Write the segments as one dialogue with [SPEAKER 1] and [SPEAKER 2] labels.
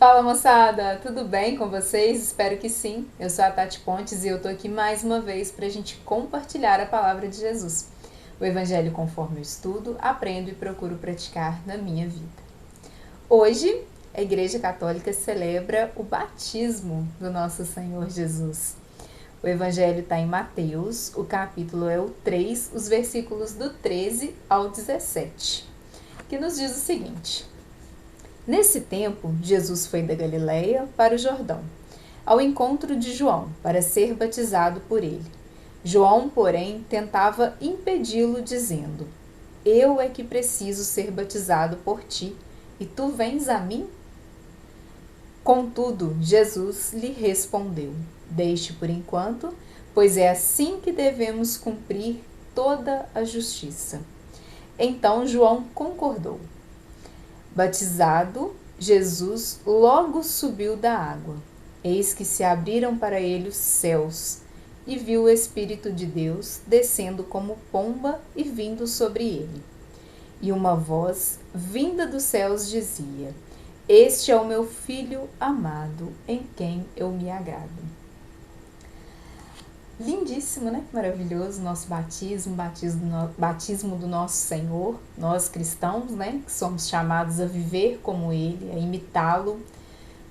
[SPEAKER 1] Fala moçada, tudo bem com vocês? Espero que sim. Eu sou a Tati Pontes e eu tô aqui mais uma vez para a gente compartilhar a palavra de Jesus. O Evangelho conforme eu estudo, aprendo e procuro praticar na minha vida. Hoje, a Igreja Católica celebra o batismo do nosso Senhor Jesus. O Evangelho está em Mateus, o capítulo é o 3, os versículos do 13 ao 17, que nos diz o seguinte: Nesse tempo, Jesus foi da Galileia para o Jordão, ao encontro de João, para ser batizado por ele. João, porém, tentava impedi-lo, dizendo: Eu é que preciso ser batizado por ti, e tu vens a mim? Contudo, Jesus lhe respondeu: Deixe por enquanto, pois é assim que devemos cumprir toda a justiça. Então João concordou. Batizado, Jesus logo subiu da água. Eis que se abriram para ele os céus, e viu o Espírito de Deus descendo como pomba e vindo sobre ele. E uma voz vinda dos céus dizia: Este é o meu Filho amado, em quem eu me agrado. Lindíssimo, né? Maravilhoso nosso batismo do nosso Senhor, nós cristãos, né? Que somos chamados a viver como Ele, a imitá-lo.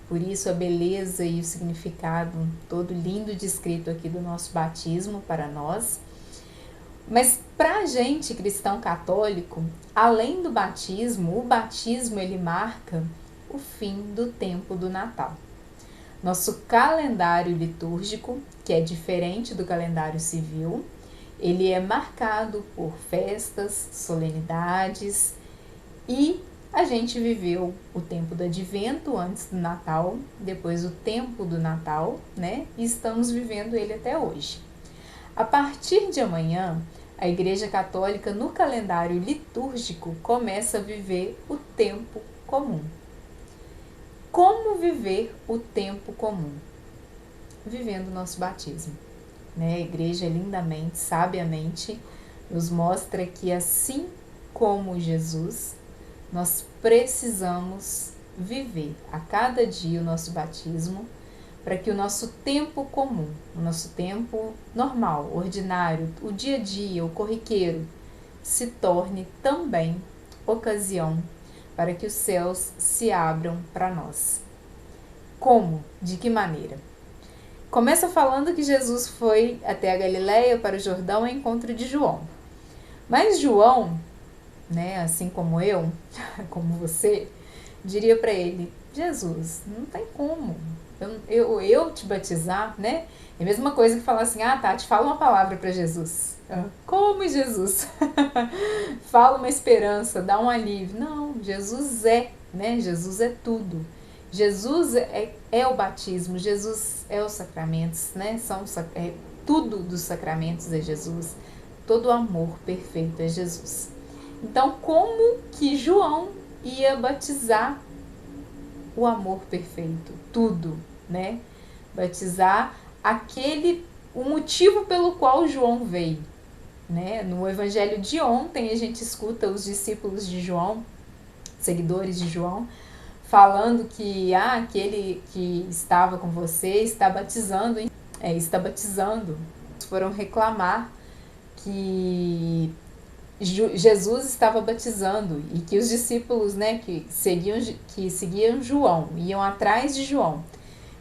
[SPEAKER 1] Por isso a beleza e o significado todo lindo descrito aqui do nosso batismo para nós. Mas para a gente cristão católico, além do batismo, o batismo ele marca o fim do tempo do Natal. Nosso calendário litúrgico, que é diferente do calendário civil, ele é marcado por festas, solenidades, e a gente viveu o tempo do Advento antes do Natal, depois o tempo do Natal, né? E estamos vivendo ele até hoje. A partir de amanhã, a Igreja Católica no calendário litúrgico começa a viver o tempo comum. Como viver o tempo comum? Vivendo o nosso batismo. Né? A igreja lindamente, sabiamente, nos mostra que assim como Jesus, nós precisamos viver a cada dia o nosso batismo para que o nosso tempo comum, o nosso tempo normal, ordinário, o dia a dia, o corriqueiro, se torne também ocasião para que os céus se abram para nós. Como? De que maneira? Começa falando que Jesus foi até a Galileia para o Jordão ao encontro de João. Mas João, né, assim como eu, como você, diria para ele: Jesus, não tem como eu te batizar, né? É a mesma coisa que falar assim: Tati, fala uma palavra para Jesus. Como Jesus? Fala uma esperança, dá um alívio. Não, Jesus é, né? Jesus é tudo. Jesus é o batismo, Jesus é os sacramentos, né? Tudo dos sacramentos é Jesus. Todo o amor perfeito é Jesus. Então, como que João ia batizar o amor perfeito? Tudo, né? Batizar o motivo pelo qual João veio. Né? No Evangelho de ontem a gente escuta os discípulos de João, seguidores de João, falando que aquele que estava com você está batizando, está batizando. Foram reclamar que Jesus estava batizando e que os discípulos, né, que seguiam João, iam atrás de João,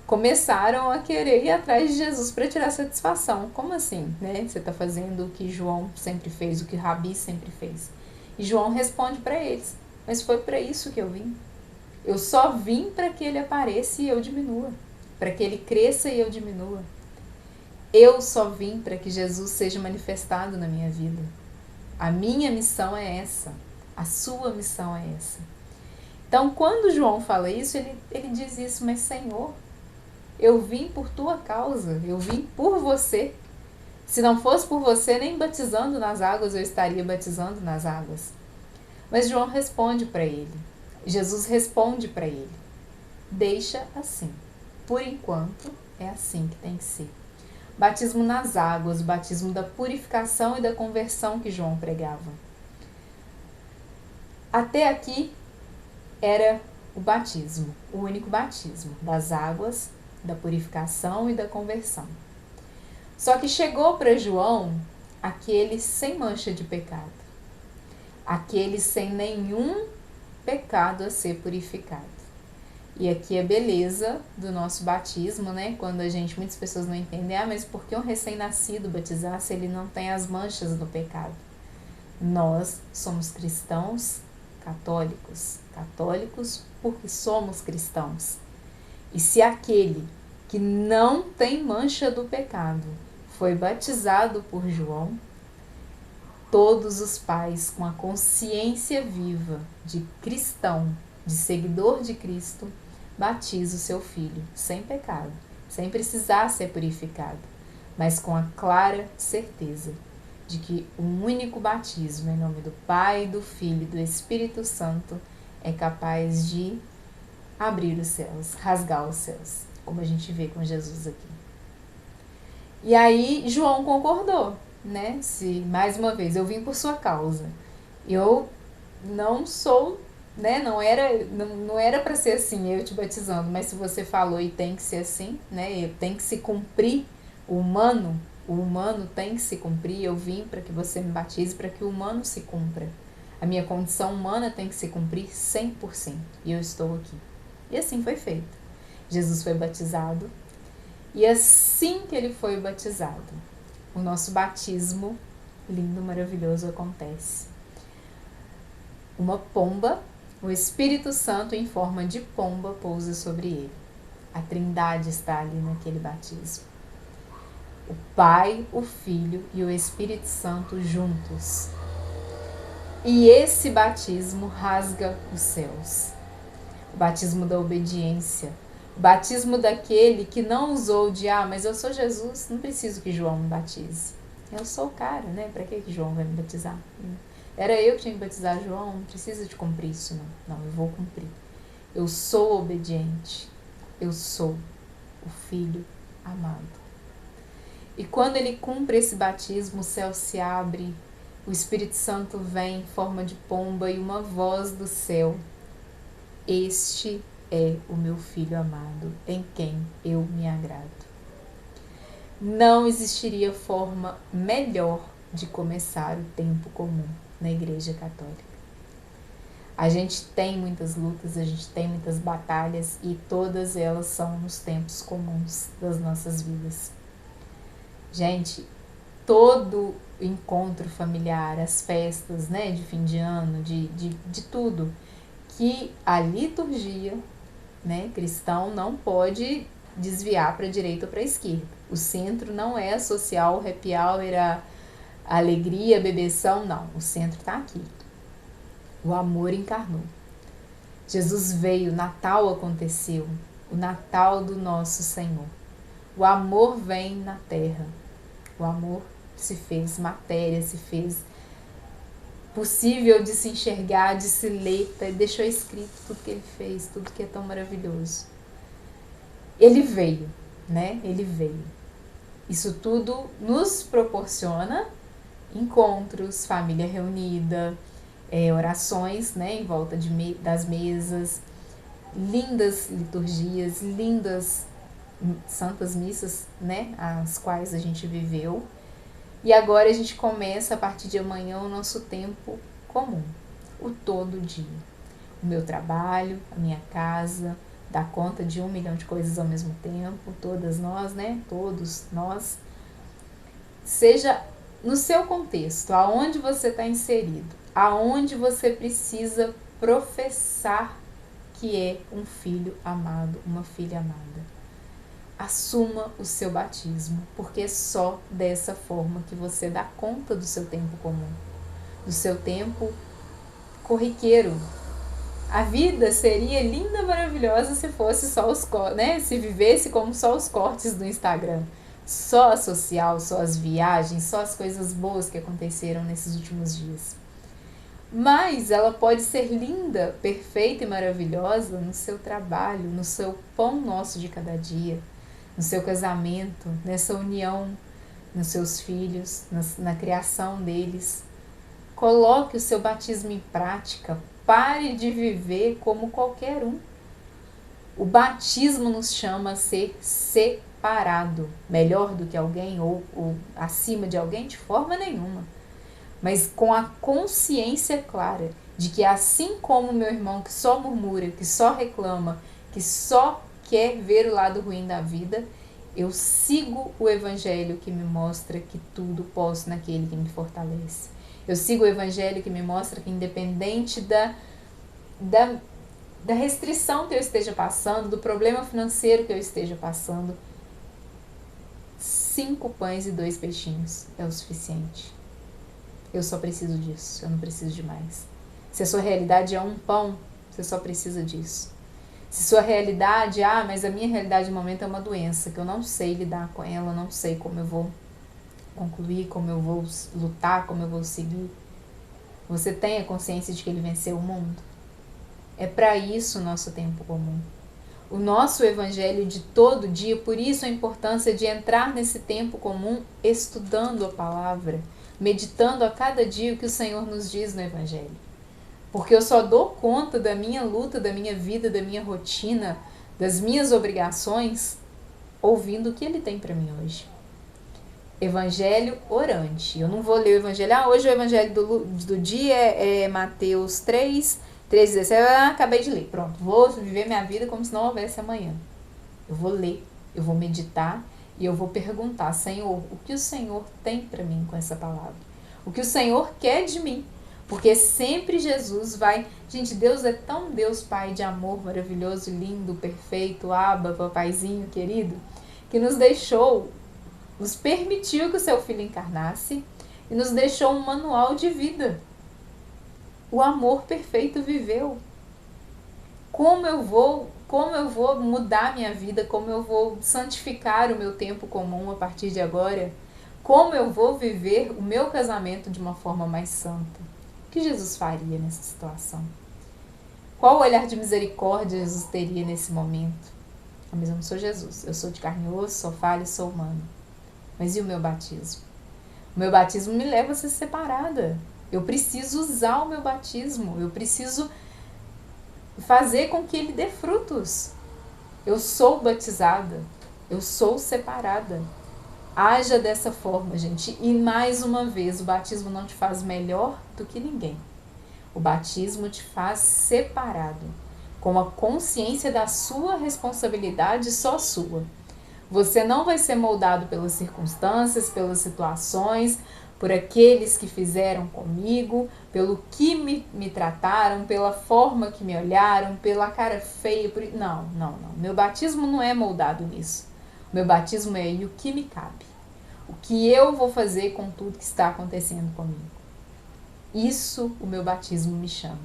[SPEAKER 1] começaram a querer ir atrás de Jesus para tirar satisfação. Como assim, né? Você está fazendo o que João sempre fez, o que Rabi sempre fez. E João responde para eles: mas foi para isso que eu vim. Eu só vim para que ele apareça e eu diminua, para que ele cresça e eu diminua. Eu só vim para que Jesus seja manifestado na minha vida. A minha missão é essa, a sua missão é essa. Então, quando João fala isso, ele diz isso: mas Senhor, eu vim por tua causa, eu vim por você. Se não fosse por você, nem batizando nas águas eu estaria batizando nas águas. Mas João responde para ele, Jesus responde para ele: deixa assim, por enquanto é assim que tem que ser. Batismo nas águas, o batismo da purificação e da conversão que João pregava. Até aqui era o batismo, o único batismo das águas, da purificação e da conversão. Só que chegou para João aquele sem mancha de pecado, aquele sem nenhum pecado a ser purificado. E aqui a beleza do nosso batismo, né? Quando muitas pessoas não entendem, mas por que um recém-nascido batizar se ele não tem as manchas do pecado? Nós somos cristãos católicos porque somos cristãos. E se aquele que não tem mancha do pecado foi batizado por João, todos os pais com a consciência viva de cristão, de seguidor de Cristo, batiza o seu filho sem pecado, sem precisar ser purificado, mas com a clara certeza de que o único batismo em nome do Pai, do Filho e do Espírito Santo é capaz de abrir os céus, rasgar os céus, como a gente vê com Jesus aqui. E aí João concordou, né? Se mais uma vez eu vim por sua causa, eu não sou, né? Não era para ser assim, eu te batizando, mas se você falou e tem que ser assim, né? Tem que se cumprir o humano tem que se cumprir. Eu vim para que você me batize, para que o humano se cumpra. A minha condição humana tem que se cumprir 100%. E eu estou aqui. E assim foi feito. Jesus foi batizado. E assim que ele foi batizado, o nosso batismo lindo, maravilhoso acontece. Uma pomba, o Espírito Santo em forma de pomba pousa sobre ele. A Trindade está ali naquele batismo. O Pai, o Filho e o Espírito Santo juntos. E esse batismo rasga os céus. O batismo da obediência. O batismo daquele que não usou de, mas eu sou Jesus, não preciso que João me batize. Eu sou o cara, né? Para que João vai me batizar? Era eu que tinha que batizar João, não precisa de cumprir isso, não. Não, eu vou cumprir. Eu sou obediente. Eu sou o Filho amado. E quando ele cumpre esse batismo, o céu se abre, o Espírito Santo vem em forma de pomba e uma voz do céu. Este é o meu Filho amado, em quem eu me agrado. Não existiria forma melhor de começar o tempo comum na Igreja Católica. A gente tem muitas lutas, a gente tem muitas batalhas e todas elas são nos tempos comuns das nossas vidas. Gente, todo encontro familiar, as festas, né, de fim de ano, de tudo, que a liturgia, né, cristão não pode desviar para a direita ou para a esquerda. O centro não é social, o happy hour, a alegria, a bebeção, não. O centro está aqui. O amor encarnou. Jesus veio, o Natal aconteceu, o Natal do nosso Senhor. O amor vem na terra. O amor se fez matéria, se fez possível de se enxergar, de se ler, deixou escrito tudo que ele fez, tudo que é tão maravilhoso. Ele veio, né? Ele veio. Isso tudo nos proporciona encontros, família reunida, orações, né, em volta das mesas, lindas liturgias, lindas santas missas, né, as quais a gente viveu. E agora a gente começa, a partir de amanhã, o nosso tempo comum, o todo dia. O meu trabalho, a minha casa, dar conta de 1 milhão de coisas ao mesmo tempo, todas nós, né, todos nós. Seja no seu contexto, aonde você está inserido, aonde você precisa professar que é um filho amado, uma filha amada. Assuma o seu batismo, porque é só dessa forma que você dá conta do seu tempo comum, do seu tempo corriqueiro. A vida seria linda, maravilhosa se fosse só os cortes, né? Se vivesse como só os cortes do Instagram, só a social, só as viagens, só as coisas boas que aconteceram nesses últimos dias. Mas ela pode ser linda, perfeita e maravilhosa no seu trabalho, no seu pão nosso de cada dia, no seu casamento, nessa união, nos seus filhos, na criação deles. Coloque o seu batismo em prática, Pare de viver como qualquer um. O batismo nos chama a ser separado. Melhor do que alguém ou acima de alguém? De forma nenhuma. Mas com a consciência clara de que assim como meu irmão que só murmura, que só reclama, que só quer ver o lado ruim da vida, eu sigo o evangelho que me mostra que tudo posso naquele que me fortalece. Eu sigo o evangelho que me mostra que independente da restrição que eu esteja passando, do problema financeiro que eu esteja passando, 5 pães e 2 peixinhos é o suficiente. Eu só preciso disso, eu não preciso de mais. Se a sua realidade é um pão, você só precisa disso. Se sua realidade, mas a minha realidade no momento é uma doença, que eu não sei lidar com ela, eu não sei como eu vou concluir, como eu vou lutar, como eu vou seguir. Você tem a consciência de que ele venceu o mundo? É para isso o nosso tempo comum. O nosso evangelho de todo dia, por isso a importância de entrar nesse tempo comum estudando a palavra, meditando a cada dia o que o Senhor nos diz no evangelho. Porque eu só dou conta da minha luta, da minha vida, da minha rotina, das minhas obrigações, ouvindo o que ele tem para mim hoje. Evangelho orante. Eu não vou ler o evangelho. Hoje o evangelho do dia é Mateus 3:17. Acabei de ler. Pronto, vou viver minha vida como se não houvesse amanhã. Eu vou ler, eu vou meditar e eu vou perguntar, Senhor, o que o Senhor tem para mim com essa palavra? O que o Senhor quer de mim? Porque sempre Jesus vai... Gente, Deus é tão Deus Pai de amor maravilhoso, lindo, perfeito, Abba, papaizinho querido, que nos permitiu que o seu Filho encarnasse e nos deixou um manual de vida. O amor perfeito viveu. Como eu vou mudar minha vida, como eu vou santificar o meu tempo comum a partir de agora, como eu vou viver o meu casamento de uma forma mais santa. O que Jesus faria nessa situação? Qual olhar de misericórdia Jesus teria nesse momento? Mas eu não sou Jesus, eu sou de carne e osso, sou falho, sou humano. Mas e o meu batismo? O meu batismo me leva a ser separada. Eu preciso usar o meu batismo, eu preciso fazer com que ele dê frutos. Eu sou batizada, eu sou separada. Haja dessa forma, gente. E mais uma vez, o batismo não te faz melhor do que ninguém. O batismo te faz separado, com a consciência da sua responsabilidade só sua. Você não vai ser moldado pelas circunstâncias, pelas situações, por aqueles que fizeram comigo, pelo que me trataram, pela forma que me olharam, pela cara feia. Não. Meu batismo não é moldado nisso. Meu batismo é o que me cabe. O que eu vou fazer com tudo que está acontecendo comigo. Isso o meu batismo me chama.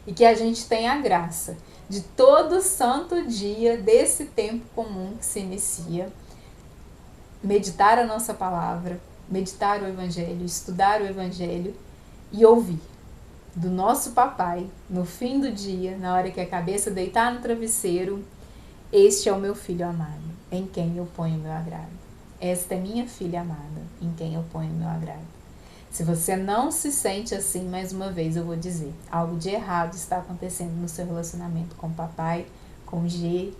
[SPEAKER 1] E que a gente tenha a graça de todo santo dia desse tempo comum que se inicia, meditar a nossa palavra, meditar o evangelho, estudar o evangelho e ouvir do nosso papai, no fim do dia, na hora que a cabeça deitar no travesseiro: este é o meu filho amado, em quem eu ponho o meu agrado. Esta é minha filha amada, em quem eu ponho o meu agrado. Se você não se sente assim, mais uma vez eu vou dizer, algo de errado está acontecendo no seu relacionamento com o papai, com o G.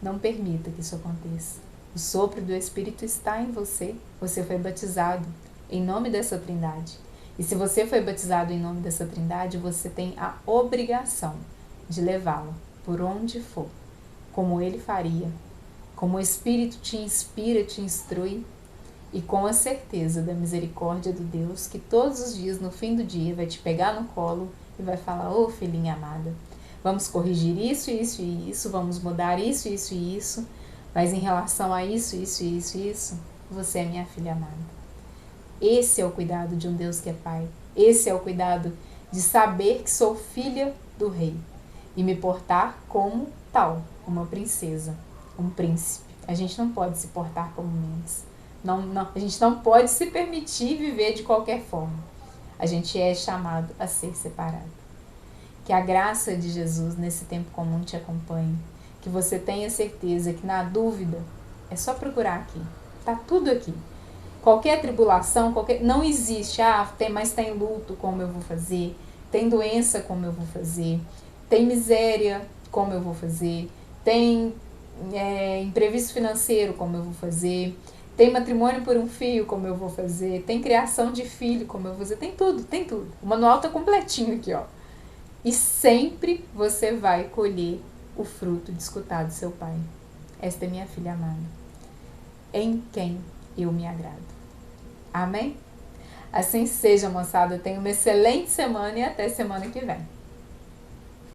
[SPEAKER 1] Não permita que isso aconteça. O sopro do Espírito está em você. Você foi batizado em nome dessa Trindade. E se você foi batizado em nome dessa Trindade, você tem a obrigação de levá-lo por onde for, como ele faria, como o Espírito te inspira, te instrui, e com a certeza da misericórdia do Deus que todos os dias, no fim do dia, vai te pegar no colo e vai falar: ô filhinha amada, vamos corrigir isso, isso e isso, vamos mudar isso, isso e isso, mas em relação a isso, você é minha filha amada. Esse é o cuidado de um Deus que é Pai. Esse é o cuidado de saber que sou filha do Rei e me portar como tal, uma princesa, um príncipe. A gente não pode se portar como menos. A gente não pode se permitir viver de qualquer forma. A gente é chamado a ser separado. Que a graça de Jesus nesse tempo comum te acompanhe. Que você tenha certeza que, na dúvida, é só procurar aqui. Está tudo aqui. Qualquer tribulação, não existe, mas tem luto, como eu vou fazer? Tem doença, como eu vou fazer? Tem miséria, como eu vou fazer? Tem imprevisto financeiro, como eu vou fazer? Tem matrimônio por um fio, como eu vou fazer? Tem criação de filho, como eu vou fazer? Tem tudo, tem tudo. O manual tá completinho aqui, ó. E sempre você vai colher o fruto de escutar do seu pai. Esta é minha filha amada, em quem eu me agrado. Amém? Assim seja, moçada. Tenha uma excelente semana e até semana que vem.